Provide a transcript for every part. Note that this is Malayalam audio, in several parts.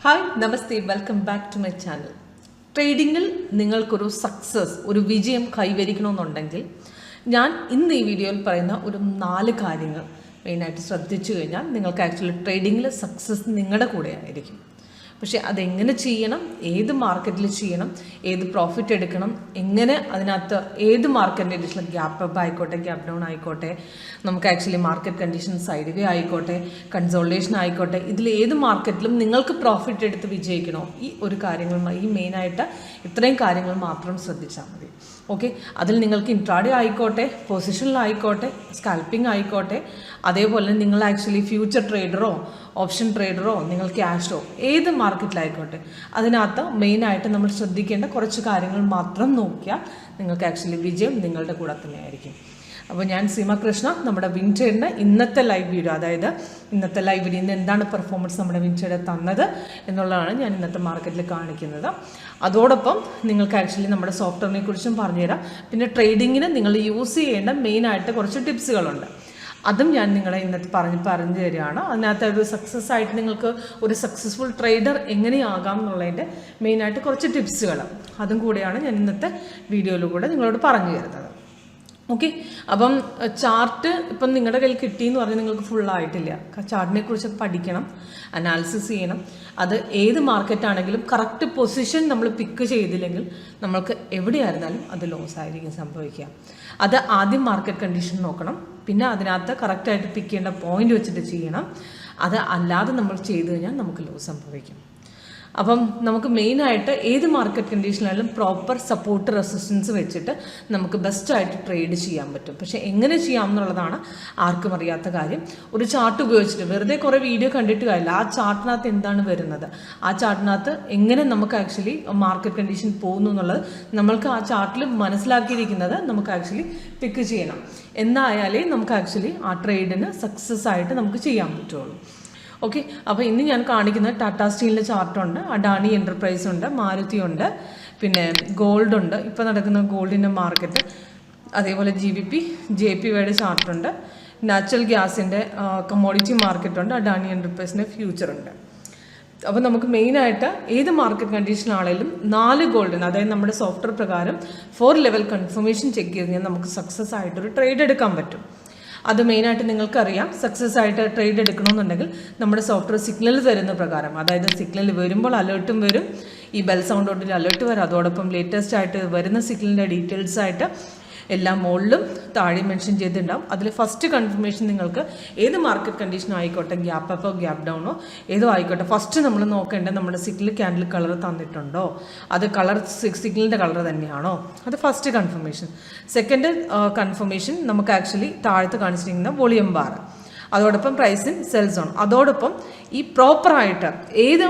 Hi namaste, welcome back to my channel. ട്രേഡിങ്ങിൽ നിങ്ങൾക്കൊരു സക്സസ്, ഒരു വിജയം കൈവരിക്കണമെന്നുണ്ടെങ്കിൽ ഞാൻ ഇന്ന് ഈ വീഡിയോയിൽ പറയുന്ന ഒരു 4 കാര്യങ്ങൾ മെയിനായിട്ട് ശ്രദ്ധിച്ചു കഴിഞ്ഞാൽ നിങ്ങൾക്ക് ആക്ച്വലി ട്രേഡിങ്ങിൽ സക്സസ് നിങ്ങളുടെ കൂടെ ആയിരിക്കും. പക്ഷേ അതെങ്ങനെ ചെയ്യണം, ഏത് മാർക്കറ്റിൽ ചെയ്യണം, ഏത് പ്രോഫിറ്റ് എടുക്കണം, എങ്ങനെ അതിനകത്ത് ഏത് മാർക്കറ്റ് കണ്ടീഷനിൽ ഗ്യാപ്പ് അപ്പ് ആയിക്കോട്ടെ, ഗ്യാപ്പ് ഡൗൺ ആയിക്കോട്ടെ, നമുക്ക് ആക്ച്വലി മാർക്കറ്റ് കണ്ടീഷൻ സൈഡ് വേ ആയിക്കോട്ടെ, കൺസോൾട്ടേഷൻ ആയിക്കോട്ടെ, ഇതിൽ ഏത് മാർക്കറ്റിലും നിങ്ങൾക്ക് പ്രോഫിറ്റ് എടുത്ത് വിജയിക്കണോ, ഈ ഒരു കാര്യങ്ങൾ, ഈ മെയിനായിട്ട് ഇത്രയും കാര്യങ്ങൾ മാത്രം ശ്രദ്ധിച്ചാൽ മതി. ഓക്കെ, അതിൽ നിങ്ങൾക്ക് ഇൻട്രാഡേ ആയിക്കോട്ടെ, പൊസിഷനിലായിക്കോട്ടെ, സ്കാൽപ്പിംഗ് ആയിക്കോട്ടെ, അതേപോലെ നിങ്ങൾ ആക്ച്വലി ഫ്യൂച്ചർ ട്രേഡറോ ഓപ്ഷൻ ട്രേഡറോ നിങ്ങൾ ക്യാഷോ ഏത് മാർക്കറ്റിലായിക്കോട്ടെ, അതിനകത്ത് മെയിനായിട്ട് നമ്മൾ ശ്രദ്ധിക്കേണ്ട കുറച്ച് കാര്യങ്ങൾ മാത്രം നോക്കിയാൽ നിങ്ങൾക്ക് ആക്ച്വലി വിജയം നിങ്ങളുടെ കൂടെ തന്നെ ആയിരിക്കും. അപ്പോൾ ഞാൻ സീമ കൃഷ്ണ, നമ്മുടെ വിൻട്രേഡിൻ്റെ ഇന്നത്തെ ലൈവ് വീഡിയോ, അതായത് ഇന്നത്തെ ലൈവ് വീഡിയോ ഇന്ന് എന്താണ് പെർഫോമൻസ് നമ്മുടെ വിൻട്രേഡ് തന്നത് എന്നുള്ളതാണ് ഞാൻ ഇന്നത്തെ മാർക്കറ്റിൽ കാണിക്കുന്നത്. അതോടൊപ്പം നിങ്ങൾക്ക് ആക്ച്വലി നമ്മുടെ സോഫ്റ്റ്വെയറിനെ കുറിച്ചും പറഞ്ഞുതരാം. പിന്നെ ട്രേഡിങ്ങിന് നിങ്ങൾ യൂസ് ചെയ്യേണ്ട മെയിനായിട്ട് കുറച്ച് ടിപ്സുകളുണ്ട്, അതും ഞാൻ നിങ്ങളെ ഇന്നത്തെ പറഞ്ഞു തരികയാണ്. അതിനകത്ത് ഒരു സക്സസ് ആയിട്ട് നിങ്ങൾക്ക് ഒരു സക്സസ്ഫുൾ ട്രേഡർ എങ്ങനെയാകാം എന്നുള്ളതിൻ്റെ മെയിനായിട്ട് കുറച്ച് ടിപ്സുകൾ, അതും കൂടെയാണ് ഞാൻ ഇന്നത്തെ വീഡിയോയിലൂടെ നിങ്ങളോട് പറഞ്ഞു തരുന്നത്. ഓക്കെ, അപ്പം ചാർട്ട് ഇപ്പം നിങ്ങളുടെ കയ്യിൽ കിട്ടിയെന്ന് പറഞ്ഞാൽ നിങ്ങൾക്ക് ഫുള്ളായിട്ടില്ല. ചാർട്ടിനെ കുറിച്ച് പഠിക്കണം, അനാലിസിസ് ചെയ്യണം. അത് ഏത് മാർക്കറ്റാണെങ്കിലും കറക്റ്റ് പൊസിഷൻ നമ്മൾ പിക്ക് ചെയ്തില്ലെങ്കിൽ നമ്മൾക്ക് എവിടെയായിരുന്നാലും അത് ലോസ് ആയിരിക്കും സംഭവിക്കുക. അത് ആദ്യം മാർക്കറ്റ് കണ്ടീഷൻ നോക്കണം, പിന്നെ അതിനകത്ത് കറക്റ്റായിട്ട് പിക്ക് ചെയ്യേണ്ട പോയിന്റ് വെച്ചിട്ട് ചെയ്യണം. അത് അല്ലാതെ നമ്മൾ ചെയ്തു കഴിഞ്ഞാൽ നമുക്ക് ലോസ് സംഭവിക്കും. അപ്പം നമുക്ക് മെയിനായിട്ട് ഏത് മാർക്കറ്റ് കണ്ടീഷനായാലും പ്രോപ്പർ സപ്പോർട്ട് റെസിസ്റ്റൻസ് വെച്ചിട്ട് നമുക്ക് ബെസ്റ്റായിട്ട് ട്രേഡ് ചെയ്യാൻ പറ്റും. പക്ഷേ എങ്ങനെ ചെയ്യാം എന്നുള്ളതാണ് ആർക്കും അറിയാത്ത കാര്യം. ഒരു ചാർട്ട് ഉപയോഗിച്ചിട്ട് വെറുതെ കുറേ വീഡിയോ കണ്ടിട്ട് കാര്യമില്ല. ആ ചാർട്ടിനകത്ത് എന്താണ് വരുന്നത്, ആ ചാർട്ടിനകത്ത് എങ്ങനെ നമുക്ക് ആക്ച്വലി മാർക്കറ്റ് കണ്ടീഷൻ പോകുന്നു എന്നുള്ളത് നമ്മൾക്ക് ആ ചാർട്ടിൽ മനസ്സിലാക്കിയിരിക്കുന്നത് നമുക്ക് ആക്ച്വലി പിക്ക് ചെയ്യണം. എന്നായാലേ നമുക്ക് ആക്ച്വലി ആ ട്രേഡിന് സക്സസ് ആയിട്ട് നമുക്ക് ചെയ്യാൻ പറ്റുള്ളൂ. ഓക്കെ, അപ്പോൾ ഇന്ന് ഞാൻ കാണിക്കുന്നത് ടാറ്റ സ്റ്റീലിൻ്റെ ചാർട്ടുണ്ട്, അഡാനി എൻ്റർപ്രൈസ് ഉണ്ട്, മാരുതി ഉണ്ട്, പിന്നെ ഗോൾഡ് ഉണ്ട്, ഇപ്പോൾ നടക്കുന്ന ഗോൾഡിൻ്റെ മാർക്കറ്റ്, അതേപോലെ JPYയുടെ ചാർട്ടുണ്ട്, നാച്ചുറൽ ഗ്യാസിൻ്റെ കമ്മോഡിറ്റി മാർക്കറ്റുണ്ട്, അഡാനി എൻ്റർപ്രൈസിൻ്റെ ഫ്യൂച്ചർ ഉണ്ട്. അപ്പോൾ നമുക്ക് മെയിനായിട്ട് ഏത് മാർക്കറ്റ് കണ്ടീഷനാണെങ്കിലും 4 ഗോൾഡിന്, അതായത് നമ്മുടെ സോഫ്റ്റ്വെയർ പ്രകാരം 4 ലെവൽ കൺഫർമേഷൻ ചെക്ക് ചെയ്ത് കഴിഞ്ഞാൽ നമുക്ക് സക്സസ് ആയിട്ടൊരു ട്രേഡ് എടുക്കാൻ പറ്റും. അത് മെയിനായിട്ട് നിങ്ങൾക്കറിയാം. സക്സസ് ആയിട്ട് ട്രേഡ് എടുക്കണമെന്നുണ്ടെങ്കിൽ നമ്മുടെ സോഫ്റ്റ്വെയർ സിഗ്നൽ തരുന്ന പ്രകാരം, അതായത് സിഗ്നൽ വരുമ്പോൾ അലേർട്ടും വരും, ഈ ബെൽ സൗണ്ട് തൊട്ടിൽ അലേർട്ട് വരും, അതോടൊപ്പം ലേറ്റസ്റ്റ് ആയിട്ട് വരുന്ന സിഗ്നലിൻ്റെ ഡീറ്റെയിൽസ് ആയിട്ട് എല്ലാം മുകളിലും താഴെ മെൻഷൻ ചെയ്തിട്ടുണ്ടാവും. അതിൽ ഫസ്റ്റ് കൺഫർമേഷൻ നിങ്ങൾക്ക് ഏത് മാർക്കറ്റ് കണ്ടീഷൻ ആയിക്കോട്ടെ, ഗ്യാപ്പ് അപ്പോ ഗ്യാപ്പ് ഡൗണോ ഏതോ ആയിക്കോട്ടെ, ഫസ്റ്റ് നമ്മൾ നോക്കേണ്ടത് നമ്മുടെ സിഗ്നൽ ക്യാൻഡിൽ കളർ തന്നിട്ടുണ്ടോ, അത് കളർ സിഗ്നലിൻ്റെ കളർ തന്നെയാണോ, അത് ഫസ്റ്റ് കൺഫർമേഷൻ. സെക്കൻഡ് കൺഫർമേഷൻ നമുക്ക് ആക്ച്വലി താഴത്ത് കാണിച്ചിരിക്കുന്ന വോളിയം ബാർ, അതോടൊപ്പം പ്രൈസ് ഇൻ സെൽ സോൺ, അതോടൊപ്പം ഈ പ്രോപ്പറായിട്ട് ഏത്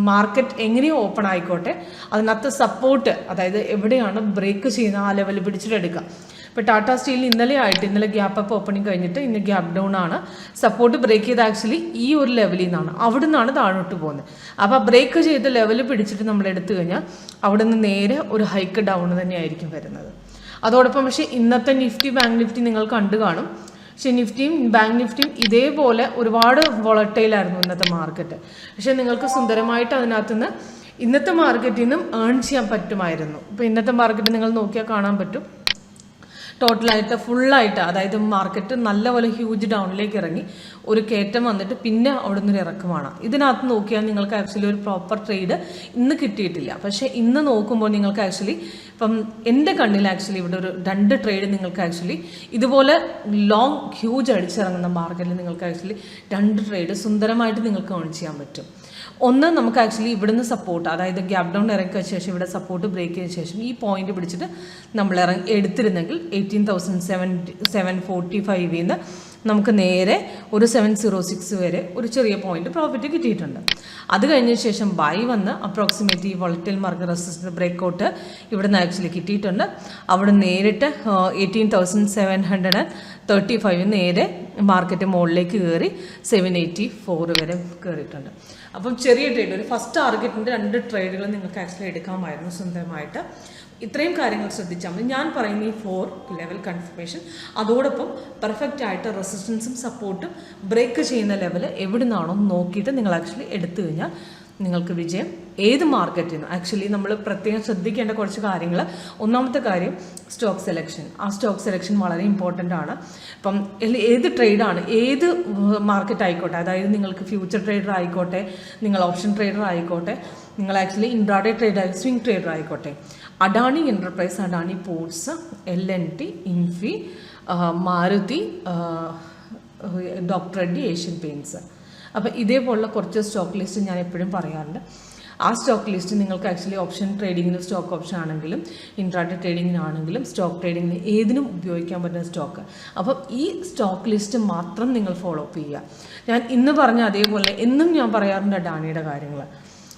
മാർക്കറ്റ് എങ്ങനെയോ ഓപ്പൺ ആയിക്കോട്ടെ അതിനകത്ത് സപ്പോർട്ട്, അതായത് എവിടെയാണ് ബ്രേക്ക് ചെയ്യുന്ന ആ ലെവൽ പിടിച്ചിട്ടെടുക്കുക. ഇപ്പോൾ ടാറ്റ സ്റ്റീലിൽ ഇന്നലെ ഗ്യാപ്പ് അപ്പ് ഓപ്പണിംഗ് കഴിഞ്ഞിട്ട് ഇന്ന് ഗ്യാപ്പ് ഡൗൺ ആണ്. സപ്പോർട്ട് ബ്രേക്ക് ചെയ്ത് ആക്ച്വലി ഈ ഒരു ലെവലിൽ നിന്നാണ്, അവിടെ നിന്നാണ് താഴോട്ട് പോകുന്നത്. അപ്പോൾ ബ്രേക്ക് ചെയ്ത് ലെവൽ പിടിച്ചിട്ട് നമ്മൾ എടുത്തു കഴിഞ്ഞാൽ അവിടെ നിന്ന് നേരെ ഒരു ഹൈക്ക് ഡൗൺ തന്നെയായിരിക്കും വരുന്നത്. അതോടൊപ്പം പക്ഷേ ഇന്നത്തെ നിഫ്റ്റി ബാങ്ക് നിഫ്റ്റി നിങ്ങൾ കണ്ടു കാണും. പക്ഷേ നിഫ്റ്റിയും ബാങ്ക് നിഫ്റ്റിയും ഇതേപോലെ ഒരുപാട് വോളട്ടൈലായിരുന്നു ഇന്നത്തെ മാർക്കറ്റ്. പക്ഷേ നിങ്ങൾക്ക് സുന്ദരമായിട്ട് അതിനകത്തുനിന്ന് ഇന്നത്തെ മാർക്കറ്റിൽ നിന്നും ഏൺ ചെയ്യാൻ പറ്റുമായിരുന്നു. ഇപ്പോൾ ഇന്നത്തെ മാർക്കറ്റ് നിങ്ങൾ നോക്കിയാൽ കാണാൻ പറ്റും, ടോട്ടലായിട്ട് ഫുള്ളായിട്ട്, അതായത് മാർക്കറ്റ് നല്ലപോലെ ഹ്യൂജ് ഡൗണിലേക്ക് ഇറങ്ങി ഒരു കയറ്റം വന്നിട്ട് പിന്നെ അവിടെ നിന്നൊരു ഇറക്കമാണ്. ഇതിനകത്ത് നോക്കിയാൽ നിങ്ങൾക്ക് ആക്ച്വലി ഒരു പ്രോപ്പർ ട്രേഡ് ഇന്ന് കിട്ടിയിട്ടില്ല. പക്ഷേ ഇന്ന് നോക്കുമ്പോൾ നിങ്ങൾക്ക് ആക്ച്വലി ഇപ്പം എൻ്റെ കണ്ണിൽ ആക്ച്വലി ഇവിടെ ഒരു 2 ട്രേഡ് നിങ്ങൾക്ക് ആക്ച്വലി ഇതുപോലെ ലോങ് ഹ്യൂജ് അടിച്ചിറങ്ങുന്ന മാർക്കറ്റിൽ നിങ്ങൾക്ക് ആക്ച്വലി 2 ട്രേഡ് സുന്ദരമായിട്ട് നിങ്ങൾക്ക് ഏൺ ചെയ്യാൻ പറ്റും. ഒന്ന്, നമുക്ക് ആക്ച്വലി ഇവിടുന്ന് സപ്പോർട്ട്, അതായത് ഗ്യാപ്പ് ഡൗൺ ഇറക്കിയ ശേഷം ഇവിടെ സപ്പോർട്ട് ബ്രേക്ക് ചെയ്ത ശേഷം ഈ പോയിന്റ് പിടിച്ചിട്ട് നമ്മൾ എടുത്തിരുന്നെങ്കിൽ 18,745 നിന്ന് നമുക്ക് നേരെ ഒരു 706 വരെ ഒരു ചെറിയ പോയിന്റ് പ്രോഫിറ്റ് കിട്ടിയിട്ടുണ്ട്. അത് കഴിഞ്ഞ ശേഷം ബൈ വന്ന് approximately volatile market resistance breakout ഇവിടെ നിന്ന് ആക്ച്വലി കിട്ടിയിട്ടുണ്ട്. അവിടെ നേരിട്ട് 18,735 നേരെ മാർക്കറ്റ് മുകളിലേക്ക് കയറി 784 വരെ കയറിയിട്ടുണ്ട്. അപ്പം ചെറിയ ട്രേഡ്, ഒരു ഫസ്റ്റ് ടാർഗറ്റിൻ്റെ 2 ട്രേഡുകൾ നിങ്ങൾക്ക് ആക്ച്വലി എടുക്കാമായിരുന്നു സുന്ദരമായിട്ട്. ഇത്രയും കാര്യങ്ങൾ ശ്രദ്ധിച്ചാൽ മതി. ഞാൻ പറയുന്ന ഈ 4 ലെവൽ കൺഫർമേഷൻ, അതോടൊപ്പം പെർഫെക്റ്റ് ആയിട്ട് റെസിസ്റ്റൻസും സപ്പോർട്ടും ബ്രേക്ക് ചെയ്യുന്ന ലെവൽ എവിടെ നിന്നാണോ നോക്കിയിട്ട് നിങ്ങൾ ആക്ച്വലി എടുത്തു കഴിഞ്ഞാൽ നിങ്ങൾക്ക് വിജയം ഏത് മാർക്കറ്റിൽ നിന്നും. ആക്ച്വലി നമ്മൾ പ്രത്യേകം ശ്രദ്ധിക്കേണ്ട കുറച്ച് കാര്യങ്ങൾ. ഒന്നാമത്തെ കാര്യം സ്റ്റോക്ക് സെലക്ഷൻ. ആ സ്റ്റോക്ക് സെലക്ഷൻ വളരെ ഇമ്പോർട്ടൻ്റ് ആണ്. ഇപ്പം ഏത് ട്രേഡാണ്, ഏത് മാർക്കറ്റ് ആയിക്കോട്ടെ, അതായത് നിങ്ങൾക്ക് ഫ്യൂച്ചർ ട്രേഡർ ആയിക്കോട്ടെ, നിങ്ങൾ ഓപ്ഷൻ ട്രേഡർ ആയിക്കോട്ടെ, നിങ്ങൾ actually intraday trader, swing trader ആയിക്കോട്ടെ, Adani enterprise, Adani ports, LNT, Infy, Maruti, doctor Reddy, Asian paints. അപ്പോൾ ഇതേപോലുള്ള കുറച്ച് സ്റ്റോക്ക് ലിസ്റ്റ് ഞാൻ എപ്പോഴും പറയാറുണ്ട്. ആ സ്റ്റോക്ക് ലിസ്റ്റ് നിങ്ങൾക്ക് ആക്ച്വലി ഓപ്ഷൻ ട്രേഡിങ്ങിന് സ്റ്റോക്ക് ഓപ്ഷൻ ആണെങ്കിലും ഇൻട്രാഡേ ട്രേഡിങ്ങിനാണെങ്കിലും സ്റ്റോക്ക് ട്രേഡിങ്ങിന് ഏതിനും ഉപയോഗിക്കാൻ പറ്റുന്ന സ്റ്റോക്ക്. അപ്പം ഈ സ്റ്റോക്ക് ലിസ്റ്റ് മാത്രം നിങ്ങൾ ഫോളോ അപ്പ് ചെയ്യുക. ഞാൻ ഇന്ന് പറഞ്ഞ അതേപോലെ എന്നും ഞാൻ പറയാറുണ്ട് അഡാനിയുടെ കാര്യങ്ങൾ.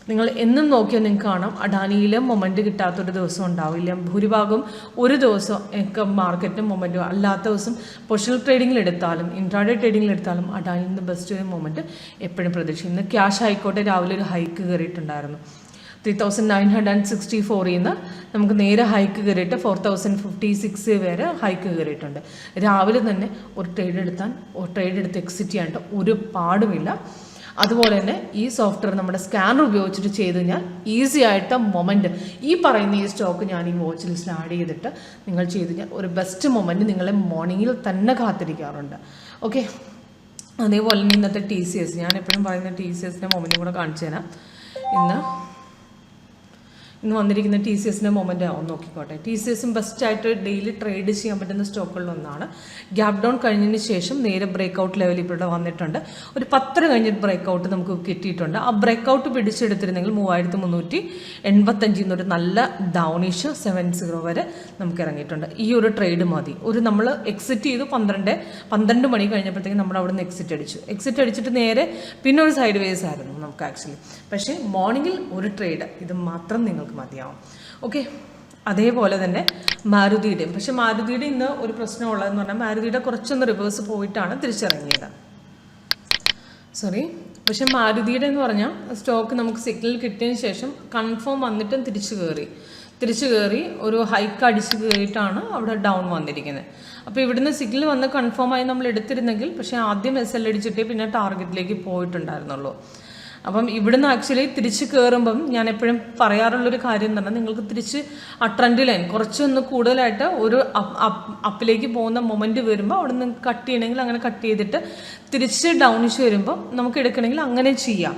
നിങ്ങൾ എന്നും നോക്കിയാൽ നിങ്ങൾക്ക് കാണാം അഡാനിയിൽ മൊമെൻറ്റ് കിട്ടാത്തൊരു ദിവസം ഉണ്ടാവില്ല. ഭൂരിഭാഗം ഒരു ദിവസം ഒക്കെ മാർക്കറ്റിന് മൊമെൻറ്റ്, അല്ലാത്ത ദിവസം പൊസിഷണൽ ട്രേഡിങ്ങിലെടുത്താലും ഇൻട്രാഡേ ട്രേഡിങ്ങിലെടുത്താലും അഡാനിയിൽ നിന്ന് ബെസ്റ്റ് ഒരു മൊമെൻറ്റ് എപ്പോഴും പ്രതീക്ഷിക്കും. ഇന്ന് ക്യാഷ് ആയിക്കോട്ടെ രാവിലെ ഒരു ഹൈക്ക് കയറിയിട്ടുണ്ടായിരുന്നു. 3964 നിന്ന് നമുക്ക് നേരെ ഹൈക്ക് കയറിയിട്ട് 4056 വരെ ഹൈക്ക് കയറിയിട്ടുണ്ട്. രാവിലെ തന്നെ ഒരു ട്രേഡ് എടുത്ത് എക്സിറ്റ് ചെയ്യാനായിട്ട് ഒരു പാടുമില്ല. അതുപോലെ തന്നെ ഈ സോഫ്റ്റ്വെയർ നമ്മുടെ സ്കാനർ ഉപയോഗിച്ചിട്ട് ചെയ്ത് കഴിഞ്ഞാൽ ഈസി ആയിട്ട് മൊമെൻറ്റ്, ഈ പറയുന്ന ഈ സ്റ്റോക്ക് ഞാൻ ഈ വാച്ച് ലിസ്റ്റിൽ ആഡ് ചെയ്തിട്ട് നിങ്ങൾ ചെയ്ത് കഴിഞ്ഞാൽ ഒരു ബെസ്റ്റ് മൊമെൻറ്റ് നിങ്ങളെ മോർണിംഗിൽ തന്നെ കാത്തിരിക്കാറുണ്ട്. ഓക്കെ, അതേപോലെ തന്നെ ഇന്നത്തെ TCS, ഞാൻ എപ്പോഴും പറയുന്ന TCSൻ്റെ മൊമെൻറ്റും കൂടെ കാണിച്ചു തരാം. ഇന്ന് വന്നിരിക്കുന്ന TCSൻ്റെ മൊമെൻ്റ് ഒന്ന് നോക്കിക്കോട്ടെ. TCSും ബെസ്റ്റായിട്ട് ഡെയിലി ട്രേഡ് ചെയ്യാൻ പറ്റുന്ന സ്റ്റോക്കുകളിലൊന്നാണ്. ഗ്യാപ് ഡൗൺ കഴിഞ്ഞതിന് ശേഷം നേരെ ബ്രേക്കൗട്ട് ലെവലിൽ ഇവിടെ വന്നിട്ടുണ്ട്. ഒരു 10 കഴിഞ്ഞിട്ട് ബ്രേക്കൗട്ട് നമുക്ക് കിട്ടിയിട്ടുണ്ട്. ആ ബ്രേക്കൗട്ട് പിടിച്ചെടുത്തിരുന്നെങ്കിൽ 3385 എന്നൊരു നല്ല ഡൗണിഷ് 70 വരെ നമുക്ക് ഇറങ്ങിയിട്ടുണ്ട്. ഈ ഒരു ട്രേഡ് മതി. നമ്മൾ എക്സിറ്റ് ചെയ്തു 12 മണി കഴിഞ്ഞപ്പോഴത്തേക്കും നമ്മൾ അവിടെ നിന്ന് എക്സിറ്റ് അടിച്ചിട്ട് നേരെ പിന്നെ ഒരു സൈഡ് വേസ് ആയിരുന്നു നമുക്ക് ആക്ച്വലി. പക്ഷേ മോർണിംഗിൽ ഒരു ട്രേഡ് ഇത് മാത്രം നിങ്ങൾക്ക് മതിയാവും. ഓക്കെ, അതേപോലെ തന്നെ മാരുതിയുടെയും. പക്ഷെ മാരുതിയുടെ ഇന്ന് ഒരു പ്രശ്നമുള്ളതെന്ന് പറഞ്ഞാൽ മാരുതിയുടെ കുറച്ചൊന്ന് റിവേഴ്സ് പോയിട്ടാണ് തിരിച്ചിറങ്ങിയത്. പക്ഷെ മാരുതിയുടെ എന്ന് പറഞ്ഞാൽ സ്റ്റോക്ക് നമുക്ക് സിഗ്നൽ കിട്ടിയതിന് ശേഷം കൺഫേം വന്നിട്ടും തിരിച്ചു കയറി ഒരു ഹൈക്ക് അടിച്ച് കയറിയിട്ടാണ് അവിടെ ഡൗൺ വന്നിരിക്കുന്നത്. അപ്പോൾ ഇവിടുന്ന് സിഗ്നൽ വന്ന് കൺഫേം ആയി നമ്മൾ എടുത്തിരുന്നെങ്കിൽ, പക്ഷേ ആദ്യം SL അടിച്ചിട്ടേ പിന്നെ ടാർഗറ്റിലേക്ക് പോയിട്ടുണ്ടായിരുന്നുള്ളൂ. അപ്പം ഇവിടുന്ന് ആക്ച്വലി തിരിച്ച് കയറുമ്പം ഞാൻ എപ്പോഴും പറയാറുള്ളൊരു കാര്യം എന്ന് പറഞ്ഞാൽ നിങ്ങൾക്ക് തിരിച്ച് ആ ട്രെൻഡ് ലൈൻ കുറച്ചൊന്ന് കൂടുതലായിട്ട് ഒരു അപ്പിലേക്ക് പോകുന്ന മൊമെൻറ്റ് വരുമ്പോൾ അവിടെ നിന്ന് കട്ട് ചെയ്യണമെങ്കിൽ അങ്ങനെ കട്ട് ചെയ്തിട്ട് തിരിച്ച് ഡൗണിഷ് വരുമ്പോൾ നമുക്ക് എടുക്കണമെങ്കിൽ അങ്ങനെ ചെയ്യാം.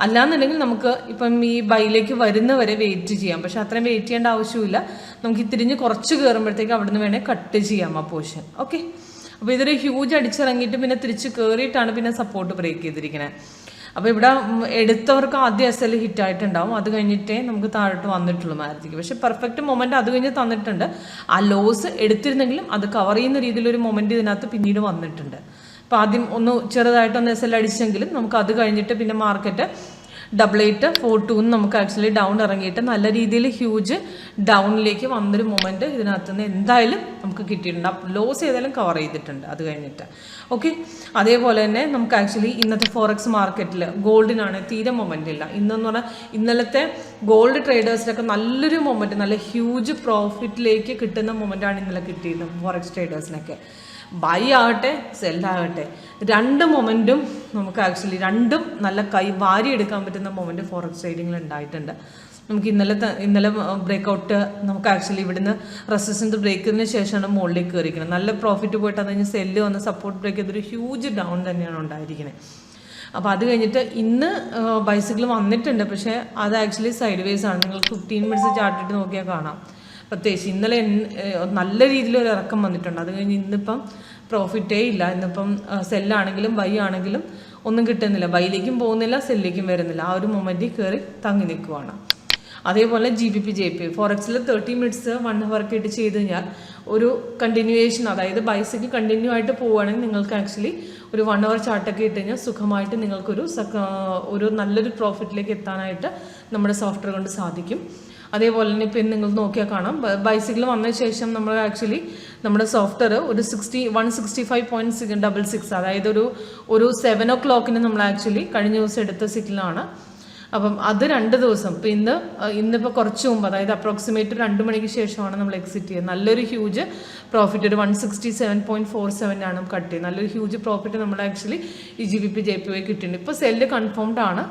അല്ലാന്നുണ്ടെങ്കിൽ നമുക്ക് ഇപ്പം ഈ ബൈയിലേക്ക് വരുന്നവരെ വെയിറ്റ് ചെയ്യാം. പക്ഷെ അത്രയും വെയിറ്റ് ചെയ്യേണ്ട ആവശ്യമില്ല. നമുക്ക് തിരിഞ്ഞ് കുറച്ച് കയറുമ്പോഴത്തേക്ക് അവിടെ നിന്ന് വേണേൽ കട്ട് ചെയ്യാം ആ പോർഷൻ. ഓക്കെ, അപ്പോൾ ഇതൊരു ഹ്യൂജ് അടിച്ചിറങ്ങിയിട്ട് പിന്നെ തിരിച്ച് കയറിയിട്ടാണ് പിന്നെ സപ്പോർട്ട് ബ്രേക്ക് ചെയ്തിരിക്കുന്നത്. അപ്പോൾ ഇവിടെ എടുത്തവർക്ക് ആദ്യം SL ഹിറ്റായിട്ടുണ്ടാവും. അത് കഴിഞ്ഞിട്ടേ നമുക്ക് താഴോട്ട് വന്നിട്ടുള്ളൂ മാരുതിക്ക്. പക്ഷേ പെർഫെക്റ്റ് മൊമെൻറ്റ് അത് കഴിഞ്ഞ് തന്നിട്ടുണ്ട്. ആ ലോസ് എടുത്തിരുന്നെങ്കിലും അത് കവർ ചെയ്യുന്ന രീതിയിലൊരു മൊമെൻറ്റ് ഇതിനകത്ത് പിന്നീട് വന്നിട്ടുണ്ട്. അപ്പോൾ ആദ്യം ഒന്ന് ചെറുതായിട്ടൊന്ന് SL അടിച്ചെങ്കിലും നമുക്ക് അത് കഴിഞ്ഞിട്ട് പിന്നെ മാർക്കറ്റ് 8842 നമുക്ക് ആക്ച്വലി ഡൗൺ ഇറങ്ങിയിട്ട് നല്ല രീതിയിൽ ഹ്യൂജ് ഡൗണിലേക്ക് വന്നൊരു മൊമെൻറ്റ് ഇതിനകത്ത് നിന്ന് എന്തായാലും നമുക്ക് കിട്ടിയിട്ടുണ്ട്. ലോസ് ഏതായാലും കവർ ചെയ്തിട്ടുണ്ട് അത് കഴിഞ്ഞിട്ട്. ഓക്കെ, അതേപോലെ തന്നെ നമുക്ക് ആക്ച്വലി ഇന്നത്തെ ഫോറക്സ് മാർക്കറ്റിൽ ഗോൾഡിനാണ് തീരെ മൊമെൻ്റ് ഇല്ല. ഇന്നെന്ന് പറഞ്ഞാൽ ഇന്നലത്തെ ഗോൾഡ് ട്രേഡേഴ്സിലൊക്കെ നല്ലൊരു മൊമെൻറ്റ്, നല്ല ഹ്യൂജ് പ്രോഫിറ്റിലേക്ക് കിട്ടുന്ന മൊമെൻ്റാണ് ഇന്നലെ കിട്ടിയിരുന്നത് ഫോറക്സ് ട്രേഡേഴ്സിനൊക്കെ. ബൈ ആകട്ടെ സെല്ലാകട്ടെ, രണ്ട് മൊമെൻറ്റും നമുക്ക് ആക്ച്വലി രണ്ടും നല്ല വാരിയെടുക്കാൻ പറ്റുന്ന മൊമെൻറ്റ് ഫോറക്സ് ട്രേഡിങ്ങിൽ ഉണ്ടായിട്ടുണ്ട്. നമുക്ക് ഇന്നലെ ബ്രേക്കൗട്ട് നമുക്ക് ആക്ച്വലി ഇവിടുന്ന് റെസിസ്റ്റൻസ് ബ്രേക്ക് ചെയ്തതിന് ശേഷമാണ് മുകളിലേക്ക് കയറിയിരിക്കുന്നത്. നല്ല പ്രോഫിറ്റ് പോയിട്ട് അത് കഴിഞ്ഞ് സെല്ല് വന്ന് സപ്പോർട്ട് ബ്രേക്ക് ചെയ്തൊരു ഹ്യൂജ് ഡൗൺ തന്നെയാണ് ഉണ്ടായിരിക്കുന്നത്. അപ്പോൾ അത് കഴിഞ്ഞിട്ട് ഇന്ന് ബൈസിക്കിൾ വന്നിട്ടുണ്ട്. പക്ഷേ അത് ആക്ച്വലി സൈഡ് വേസ് ആണ്. നിങ്ങൾ 15 മിനിറ്റ്സ് ചാർട്ടിട്ട് നോക്കിയാൽ കാണാം. പ്രത്യേകിച്ച് ഇന്നലെ നല്ല രീതിയിലൊരു ഇറക്കം വന്നിട്ടുണ്ട്. അത് കഴിഞ്ഞ് ഇന്നിപ്പം പ്രോഫിറ്റേ ഇല്ല. ഇന്നിപ്പം സെല്ലാണെങ്കിലും ബൈ ആണെങ്കിലും ഒന്നും കിട്ടുന്നില്ല. ബൈയിലേക്കും പോകുന്നില്ല, സെല്ലിലേക്കും വരുന്നില്ല. ആ ഒരു മൊമെൻറ്റിൽ കയറി തങ്ങി നിൽക്കുവാണ്. അതേപോലെ GBP ഫോറക്സിൽ 30 മിനിറ്റ്സ് 1 ഹവർക്ക് ആയിട്ട് ചെയ്ത് കഴിഞ്ഞാൽ ഒരു കണ്ടിന്യൂവേഷൻ, അതായത് ബൈസിക്ക് കണ്ടിന്യൂ ആയിട്ട് പോവുകയാണെങ്കിൽ നിങ്ങൾക്ക് ആക്ച്വലി ഒരു 1 ഹവർ ചാർട്ടൊക്കെ ഇട്ട് കഴിഞ്ഞാൽ സുഖമായിട്ട് നിങ്ങൾക്കൊരു നല്ലൊരു പ്രോഫിറ്റിലേക്ക് എത്താനായിട്ട് നമ്മുടെ സോഫ്റ്റ്വെയർ കൊണ്ട് സാധിക്കും. അതേപോലെ തന്നെ ഇപ്പം നിങ്ങൾ നോക്കിയാൽ കാണാം, ബൈസിക്കിൾ വന്ന ശേഷം നമ്മൾ ആക്ച്വലി നമ്മുടെ സോഫ്റ്റ്വെയർ ഒരു 165.66, അതായത് ഒരു 7 o'clock നമ്മൾ ആക്ച്വലി കഴിഞ്ഞ ദിവസം എടുത്ത സിഗ്നലാണ്. അപ്പം അത് 2 ദിവസം ഇപ്പോൾ ഇന്നിപ്പോൾ കുറച്ച് മുമ്പ്, അതായത് അപ്രോക്സിമേറ്റ് 2 മണിക്ക് ശേഷമാണ് നമ്മൾ എക്സിറ്റ് ചെയ്യുന്നത്. നല്ലൊരു ഹ്യൂജ് പ്രോഫിറ്റ്, ഒരു 167.47 ആണ് കട്ട് ചെയ്യുന്നത്. നല്ലൊരു ഹ്യൂജ് പ്രോഫിറ്റ് നമ്മൾ ആക്ച്വലി GBP JPY കിട്ടിയിട്ടുണ്ട്. ഇപ്പോൾ സെല്ല് കൺഫേംഡ് ആണ്,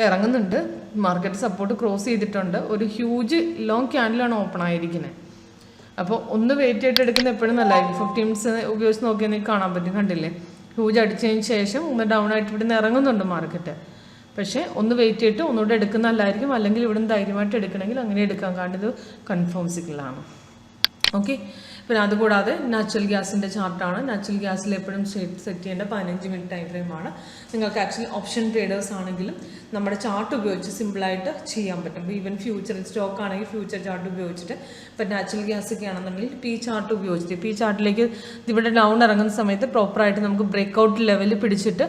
ഇറങ്ങുന്നുണ്ട്. മാർക്കറ്റ് സപ്പോർട്ട് ക്രോസ് ചെയ്തിട്ടുണ്ട്. ഒരു ഹ്യൂജ് ലോങ് ക്യാൻഡിലാണ് ഓപ്പൺ ആയിരിക്കുന്നത്. അപ്പോൾ ഒന്ന് വെയിറ്റ് ചെയ്തിട്ട് എടുക്കുന്നത് എപ്പോഴും നല്ലതായിരിക്കും. 15 മിനിറ്റ്സ് ഉപയോഗിച്ച് നോക്കിയാൽ നിങ്ങൾക്ക് കാണാൻ പറ്റും, കണ്ടില്ലേ? ഹ്യൂജ് അടിച്ചതിന് ശേഷം ഒന്ന് ഡൗൺ ആയിട്ട് ഇവിടെ നിന്ന് ഇറങ്ങുന്നുണ്ട് മാർക്കറ്റ്. പക്ഷേ ഒന്ന് വെയിറ്റ് ചെയ്തിട്ട് ഒന്നുകൂടെ എടുക്കുന്ന നല്ലതായിരിക്കും. അല്ലെങ്കിൽ ഇവിടെ നിന്ന് ധൈര്യമായിട്ട് എടുക്കണമെങ്കിൽ അങ്ങനെ എടുക്കാം, കാരണം ഇത് കൺഫേം സിഗ്നലാണ്. ഓക്കെ. പിന്നെ അതുകൂടാതെ നാച്ചുറൽ ഗ്യാസിൻ്റെ ചാർട്ടാണ്. നാച്ചുറൽ ഗ്യാസിൽ എപ്പോഴും സെറ്റ് ചെയ്യേണ്ട 15 മിനിറ്റ് ടൈം ഫ്രെയിമാണ്. നിങ്ങൾക്ക് ആക്ച്വലി ഓപ്ഷൻ ട്രേഡേഴ്സ് ആണെങ്കിലും നമ്മുടെ ചാർട്ട് ഉപയോഗിച്ച് സിമ്പിളായിട്ട് ചെയ്യാൻ പറ്റും. ഈവൻ ഫ്യൂച്ചർ സ്റ്റോക്ക് ആണെങ്കിൽ ഫ്യൂച്ചർ ചാർട്ട് ഉപയോഗിച്ചിട്ട്, ഇപ്പം നാച്ചുറൽ ഗ്യാസ് ഒക്കെ ആണെന്നുണ്ടെങ്കിൽ പി ചാർട്ട് ഉപയോഗിച്ചിട്ട്, പി ചാർട്ടിലേക്ക് ഇവിടെ ഡൗൺ ഇറങ്ങുന്ന സമയത്ത് പ്രോപ്പറായിട്ട് നമുക്ക് ബ്രേക്ക്ഔട്ട് ലെവൽ പിടിച്ചിട്ട്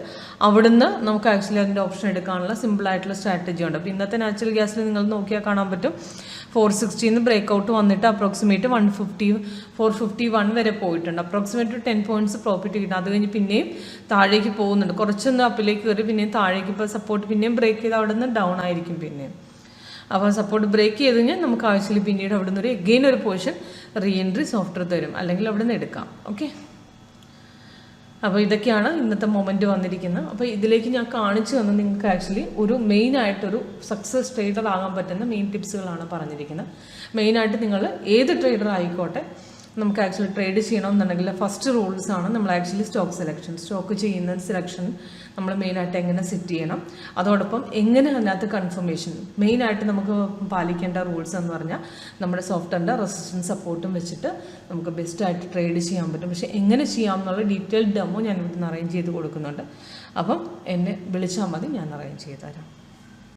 അവിടുന്ന് നമുക്ക് ആക്ച്വലി അതിൻ്റെ ഓപ്ഷൻ എടുക്കാനുള്ള സിമ്പിളായിട്ടുള്ള സ്ട്രാറ്റജി ഉണ്ട്. അപ്പോൾ ഇന്നത്തെ നാച്ചുറൽ ഗ്യാസിൽ നിങ്ങൾ നോക്കിയാൽ കാണാൻ പറ്റും 460 ബ്രേക്ക്ഔട്ട് വന്നിട്ട് അപ്രോക്സിമേറ്റ് 451 വരെ പോയിട്ടുണ്ട്. അപ്രോക്സിമേറ്റ് 10 പോയിന്റ്സ് പ്രോഫിറ്റ് കിട്ടും. അത് കഴിഞ്ഞ് പിന്നെയും താഴേക്ക് പോകുന്നുണ്ട്. കുറച്ചൊന്ന് അപ്പിലേക്ക് കയറി പിന്നെയും താഴേക്ക്, ഇപ്പോൾ സപ്പോർട്ട് പിന്നെയും ബ്രേക്ക് ചെയ്ത് അവിടെ നിന്ന് ഡൗൺ ആയിരിക്കും പിന്നെയും. അപ്പോൾ സപ്പോർട്ട് ബ്രേക്ക് ചെയ്ത് കഴിഞ്ഞാൽ നമുക്ക് ആവശ്യമില്ല, പിന്നീട് അവിടെ നിന്ന് എഗെയിൻ ഒരു പോർഷൻ റീ എൻട്രി സോഫ്റ്റ്വെയർ തരും, അല്ലെങ്കിൽ അവിടെ നിന്ന് എടുക്കാം. ഓക്കെ. അപ്പോൾ ഇതൊക്കെയാണ് ഇന്നത്തെ മൊമെൻറ്റ് വന്നിരിക്കുന്നത്. അപ്പോൾ ഇതിലേക്ക് ഞാൻ കാണിച്ചു തന്നത് നിങ്ങൾക്ക് ആക്ച്വലി ഒരു മെയിനായിട്ടൊരു സക്സസ് ട്രേഡർ ആകാൻ പറ്റുന്ന മെയിൻ ടിപ്സുകളാണ് പറഞ്ഞിരിക്കുന്നത്. മെയിനായിട്ട് നിങ്ങൾ ഏത് ട്രേഡർ ആയിക്കോട്ടെ, നമുക്ക് ആക്ച്വലി ട്രേഡ് ചെയ്യണമെന്നുണ്ടെങ്കിൽ ഫസ്റ്റ് റൂൾസാണ് നമ്മൾ ആക്ച്വലി സ്റ്റോക്ക് ചെയ്യുന്ന സെലക്ഷൻ നമ്മൾ മെയിനായിട്ട് എങ്ങനെ സെറ്റ് ചെയ്യണം, അതോടൊപ്പം എങ്ങനെ അതിനകത്ത് കൺഫർമേഷൻ, മെയിനായിട്ട് നമുക്ക് പാലിക്കേണ്ട റൂൾസ് എന്ന് പറഞ്ഞാൽ നമ്മുടെ സോഫ്റ്റ്വെയറിൻ്റെ റെസിസ്റ്റൻസ് സപ്പോർട്ടും വെച്ചിട്ട് നമുക്ക് ബെസ്റ്റായിട്ട് ട്രേഡ് ചെയ്യാൻ പറ്റും. പക്ഷേ എങ്ങനെ ചെയ്യാം എന്നുള്ള ഡീറ്റെയിൽഡ് ഡെമോ ഞാൻ ഇവിടുന്ന് അറേഞ്ച് ചെയ്ത് കൊടുക്കുന്നുണ്ട്. അപ്പം എന്നെ വിളിച്ചാൽ മതി, ഞാൻ അറേഞ്ച് ചെയ്ത് തരാം.